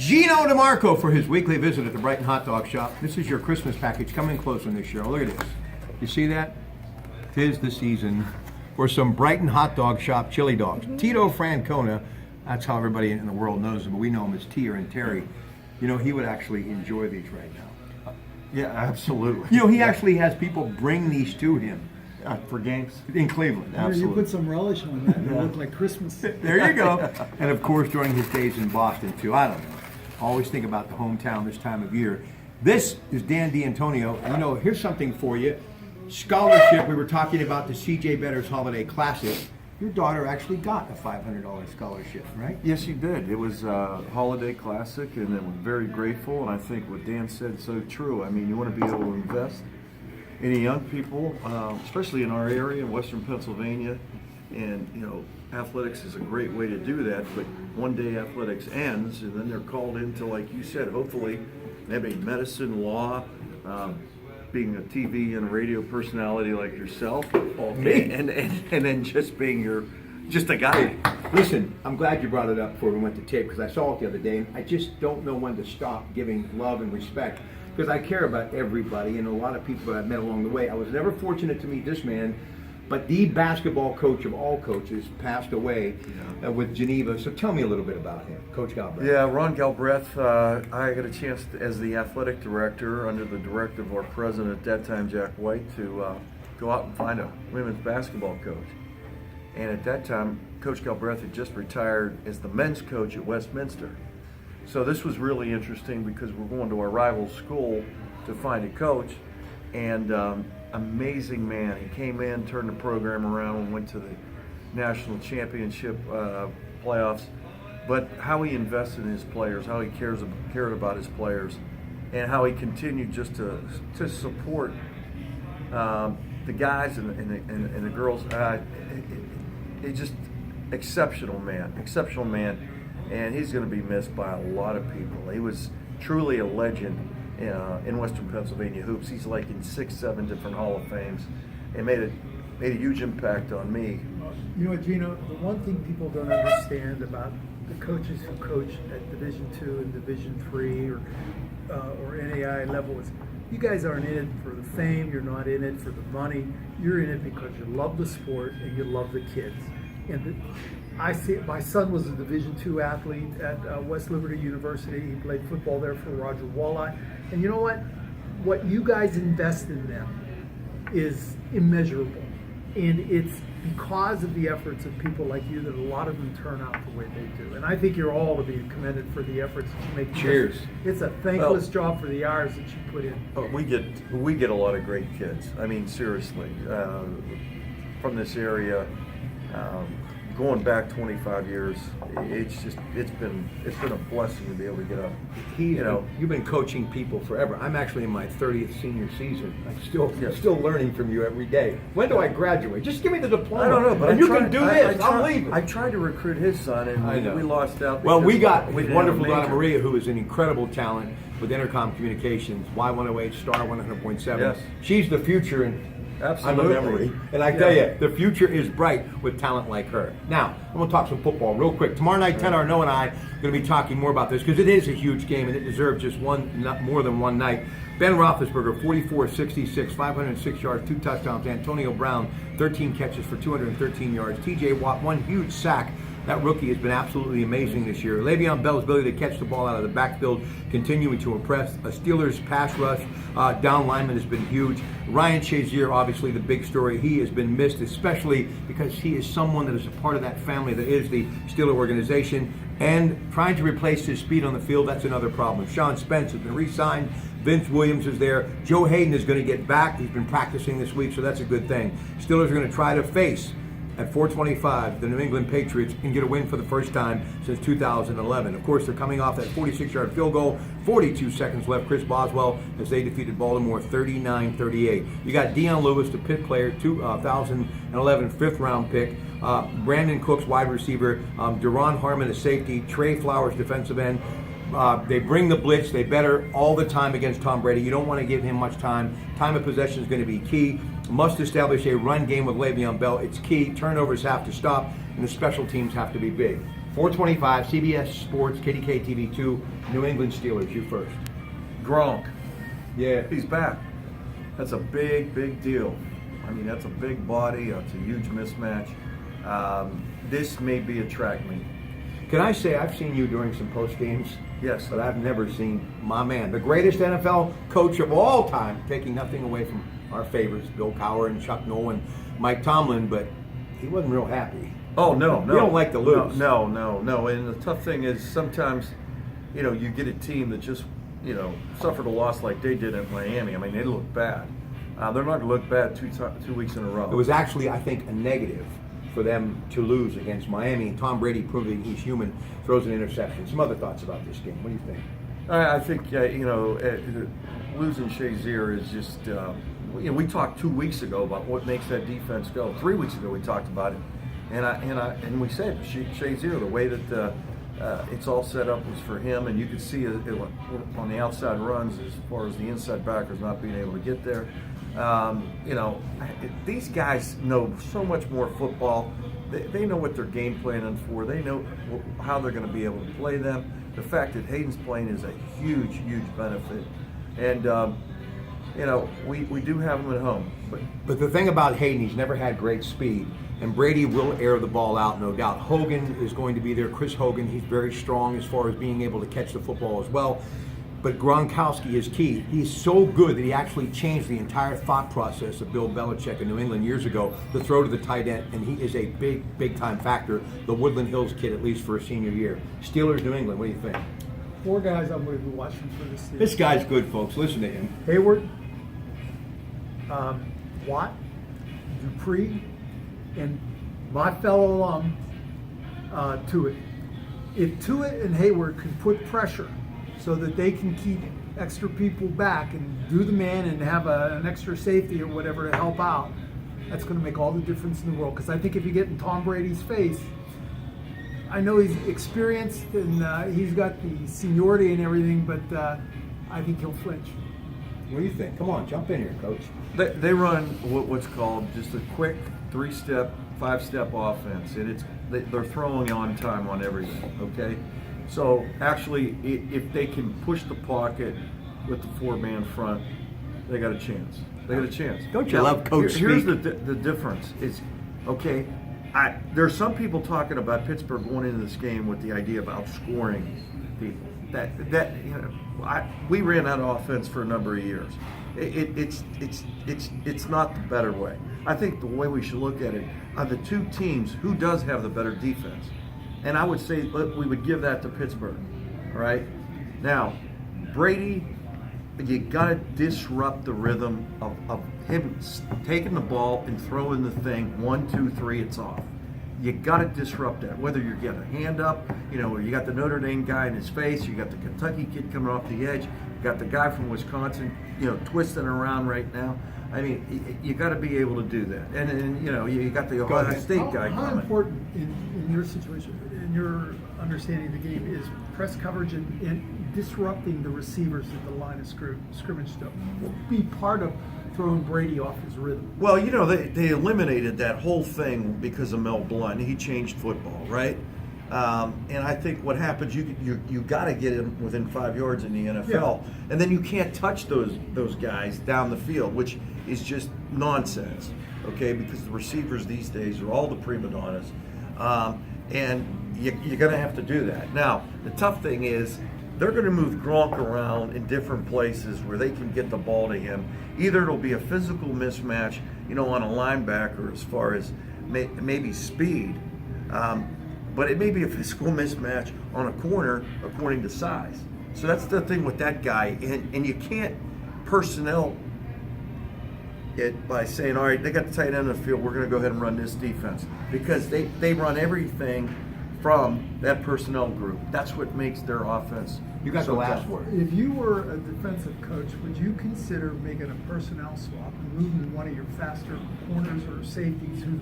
Gino DeMarco for his weekly visit at the Brighton Hot Dog Shop. This is your Christmas package coming closer this year. Look at this. You see that? 'Tis the season for some Brighton Hot Dog Shop chili dogs. Tito Francona, that's how everybody in the world knows him, but we know him as Tier and Terry. You know, he would actually enjoy these right now. Yeah, absolutely. You know, he actually has people bring these to him. For games? In Cleveland, You absolutely. put some relish on that, it looked like Christmas. There you go. And of course, during his days in Boston, too. I don't know. Always think about the hometown this time of year. This is Dan D'Antonio. And, you know, here's something for you. Scholarship, we were talking about the C.J. Better's Holiday Classic. Your daughter actually got a $500 scholarship, right? Yes, she did. It was a holiday classic, and I'm very grateful. And I think what Dan said is so true. I mean, you want to be able to invest in young people, especially in our area in Western Pennsylvania. And, you know, athletics is a great way to do that. But one day athletics ends, and then they're called into, like you said, hopefully maybe medicine, law, being a TV and radio personality like yourself, and then just being just a guy. Listen, I'm glad you brought it up before we went to tape because I saw it the other day, and I just don't know when to stop giving love and respect because I care about everybody and a lot of people that I've met along the way. I was never fortunate to meet this man, but the basketball coach of all coaches passed away with Geneva. So tell me a little bit about him, Coach Galbraith. Yeah, Ron Galbraith. I got a chance as the athletic director under the directive of our president at that time, Jack White, to go out and find a women's basketball coach. And at that time, Coach Galbraith had just retired as the men's coach at Westminster. So this was really interesting because we're going to our rival school to find a coach. And amazing man. He came in, turned the program around, and went to the national championship playoffs. But how he invested in his players, how he cared about his players, and how he continued just to support the guys and the girls. He's just exceptional man, and he's going to be missed by a lot of people. He was truly a legend in Western Pennsylvania hoops. He's like in 6-7 different Hall of Fames, and made a huge impact on me. You know what, Gino, the one thing people don't understand about the coaches who coach at Division II and Division III or NAI level is you guys aren't in it for the fame, you're not in it for the money, you're in it because you love the sport and you love the kids. And I see my son was a Division II athlete at West Liberty University. He played football there for Roger Walleye. And you know what? What you guys invest in them is immeasurable. And it's because of the efforts of people like you that a lot of them turn out the way they do. And I think you're all to be commended for the efforts that you make. Cheers. It's a thankless job for the hours that you put in. We get a lot of great kids. I mean, seriously, from this area. Going back 25 years, it's been a blessing to be able to get up. You've been coaching people forever. I'm actually in my 30th senior season. I'm still learning from you every day. When do I graduate? Just give me the diploma. I don't know, but and you can do this. I'm leaving. I tried to recruit his son, and we lost out. Well, we got we wonderful Donna Maria, who is an incredible talent with Intercom Communications, Y108 Star 100.7. Yes. She's the future, and Absolutely. I'm a memory. And I tell you, the future is bright with talent like her. Now, I'm going to talk some football real quick. Tomorrow night, Ted Arnaud and I are going to be talking more about this because it is a huge game and it deserves just more than one night. Ben Roethlisberger, 44-66, 506 yards, 2 touchdowns. Antonio Brown, 13 catches for 213 yards. T.J. Watt, 1 huge sack. That rookie has been absolutely amazing this year. Le'Veon Bell's ability to catch the ball out of the backfield continuing to impress. A Steelers pass rush down lineman has been huge. Ryan Shazier, obviously the big story. He has been missed, especially because he is someone that is a part of that family that is the Steeler organization. And trying to replace his speed on the field, that's another problem. Sean Spence has been re-signed. Vince Williams is there. Joe Hayden is going to get back. He's been practicing this week, so that's a good thing. Steelers are going to try to face at 425 the New England Patriots and get a win for the first time since 2011. Of course, they're coming off that 46-yard field goal, 42 seconds left. Chris Boswell as they defeated Baltimore 39-38. You got Deion Lewis, the Pitt player, 2011 fifth-round pick. Brandon Cooks, wide receiver. Deron Harmon, a safety. Trey Flowers, defensive end. They bring the blitz. They better all the time against Tom Brady. You don't want to give him much time. Time of possession is going to be key. Must establish a run game with Le'Veon Bell. It's key. Turnovers have to stop, and the special teams have to be big. 425, CBS Sports, KDK TV 2, New England Steelers. You first. Gronk. Yeah. He's back. That's a big, big deal. I mean, that's a big body. It's a huge mismatch. This may be a track meet. Can I say I've seen you during some post games? Yes. But I've never seen my man, the greatest NFL coach of all time, taking nothing away from our favorites, Bill Cowher and Chuck Noll and Mike Tomlin, but he wasn't real happy. Oh, no. You don't like to lose. No. And the tough thing is sometimes, you get a team that just, suffered a loss like they did at Miami. I mean, they look bad. They're not going to look bad 2 weeks in a row. It was actually, I think, a negative for them to lose against Miami. And Tom Brady, proving he's human, throws an interception. Some other thoughts about this game. What do you think? I think, losing Shazier is just, we talked 2 weeks ago about what makes that defense go. 3 weeks ago we talked about it. And we said Shazier, the way that it's all set up was for him, and you could see it on the outside runs as far as the inside backers not being able to get there. These guys know so much more football. They know what they're game planning for. They know how they're going to be able to play them. The fact that Hayden's playing is a huge, huge benefit. And, we do have him at home. But the thing about Hayden, he's never had great speed. And Brady will air the ball out, no doubt. Hogan is going to be there. Chris Hogan, he's very strong as far as being able to catch the football as well. But Gronkowski is key. He's so good that he actually changed the entire thought process of Bill Belichick in New England years ago to throw to the tight end, and he is a big, big-time factor. The Woodland Hills kid, at least for a senior year. Steelers, New England, what do you think? 4 guys I'm going to be watching for this season. This guy's good, folks. Listen to him. Hayward, Watt, Dupree, and my fellow alum, Tuitt. If Tuitt and Hayward can put pressure so that they can keep extra people back and do the man and have an extra safety or whatever to help out, that's going to make all the difference in the world. Because I think if you get in Tom Brady's face, I know he's experienced and he's got the seniority and everything, but I think he'll flinch. What do you think? Come on, jump in here, Coach. They run what's called just a quick 3-step, 5-step offense, and they're throwing on time on everything. Okay, so actually, if they can push the pocket with the 4-man front, they got a chance. Don't you love Coach Here's speak? the difference. Is okay. There's some people talking about Pittsburgh going into this game with the idea of outscoring people. We ran that offense for a number of years. It's not the better way. I think the way we should look at it are the two teams who does have the better defense, and I would say we would give that to Pittsburgh. All right, now Brady, you got to disrupt the rhythm of him taking the ball and throwing the thing 1, 2, 3, it's off. You got to disrupt that. Whether you get a hand up, or you got the Notre Dame guy in his face, you got the Kentucky kid coming off the edge, you got the guy from Wisconsin, twisting around right now. I mean, you got to be able to do that. And you got the Ohio State guy How coming. important in your situation, in your understanding of the game, is press coverage and disrupting the receivers at the line of scrimmage stuff will be part of throwing Brady off his rhythm? Well, they eliminated that whole thing because of Mel Blount. He changed football, right? And I think what happens, you got to get him within 5 yards in the NFL, and then you can't touch those guys down the field, which is just nonsense. Okay, because the receivers these days are all the prima donnas, and you're going to have to do that. Now, the tough thing is they're going to move Gronk around in different places where they can get the ball to him. Either it'll be a physical mismatch, on a linebacker as far as maybe speed, but it may be a physical mismatch on a corner according to size. So that's the thing with that guy, and you can't personnel it by saying, all right, they got the tight end of the field, we're going to go ahead and run this defense, because they run everything from that personnel group. That's what makes their offense. You got so the last tough. word. If you were a defensive coach, would you consider making a personnel swap and moving one of your faster corners or safeties who's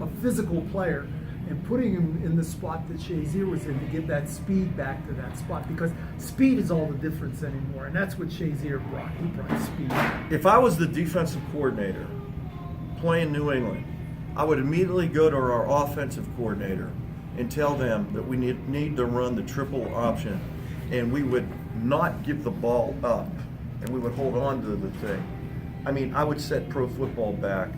a physical player and putting him in the spot that Shazier was in to get that speed back to that spot? Because speed is all the difference anymore, and that's what Shazier brought. He brought speed. If I was the defensive coordinator playing New England, I would immediately go to our offensive coordinator and tell them that we need to run the triple option, and we would not give the ball up, and we would hold on to the thing. I mean, I would set pro football back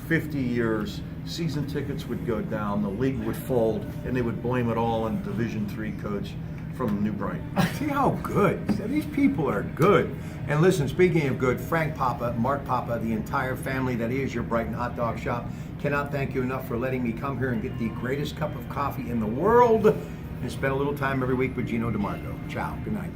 50 years. Season tickets would go down, the league would fold, and they would blame it all on Division III coach from New Brighton. See how good. These people are good. And listen, speaking of good, Frank Papa, Mark Papa, the entire family that is your Brighton Hot Dog Shop, cannot thank you enough for letting me come here and get the greatest cup of coffee in the world and spend a little time every week with Gino DeMarco. Ciao. Good night.